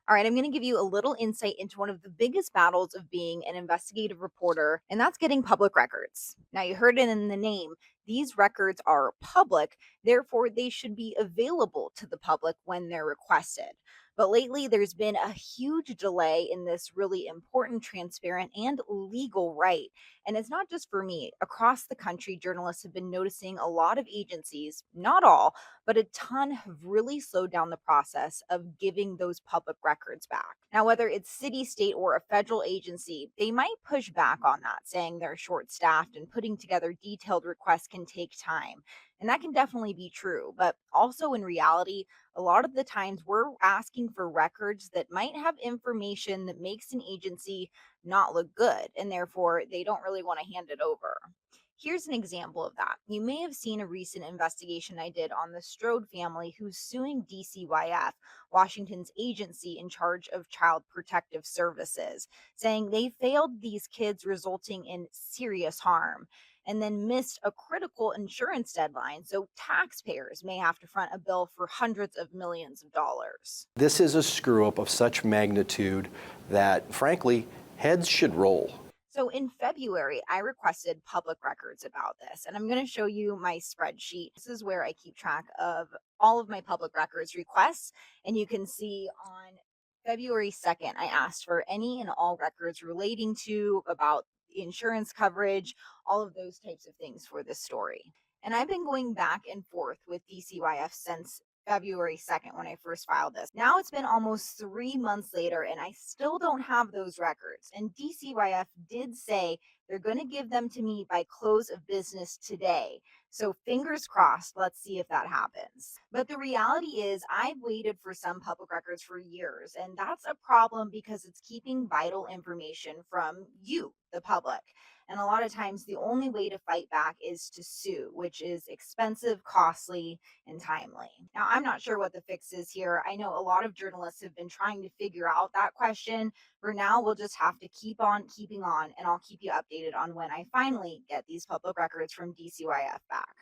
All right, I'm going to give you a little insight into one of the biggest battles of being an investigative reporter, and that's getting public records. Now, you heard it in the name. These records are public, therefore, they should be available to the public when they're requested. But lately, there's been a huge delay in this really important, transparent, and legal right. And it's not just for me. Across the country, journalists have been noticing a lot of agencies, not all, but a ton have really slowed down the process of giving those public records back. Now, whether it's city, state, or a federal agency, they might push back on that, saying they're short staffed and putting together detailed requests can take time. And that can definitely be true. But also in reality, a lot of the times we're asking for records that might have information that makes an agency not look good. And therefore, they don't really want to hand it over. Here's an example of that. You may have seen a recent investigation I did on the Strode family who's suing DCYF, Washington's agency in charge of child protective services, saying they failed these kids, resulting in serious harm and then missed a critical insurance deadline. So taxpayers may have to front a bill for hundreds of millions of dollars. This is a screw up of such magnitude that, frankly, heads should roll. So in February, I requested public records about this, and I'm going to show you my spreadsheet. This is where I keep track of all of my public records requests, and you can see on February 2nd, I asked for any and all records relating to about insurance coverage, all of those types of things for this story. And I've been going back and forth with DCYF since February 2nd when I first filed this. Now it's been almost 3 months later, and I still don't have those records. And DCYF did say they're going to give them to me by close of business today. So fingers crossed, let's see if that happens. But the reality is, I've waited for some public records for years, and that's a problem because it's keeping vital information from you, the public. And a lot of times, the only way to fight back is to sue, which is expensive, costly, and timely. Now, I'm not sure what the fix is here. I know a lot of journalists have been trying to figure out that question. For now, we'll just have to keep on keeping on, and I'll keep you updated on when I finally get these public records from DCYF back.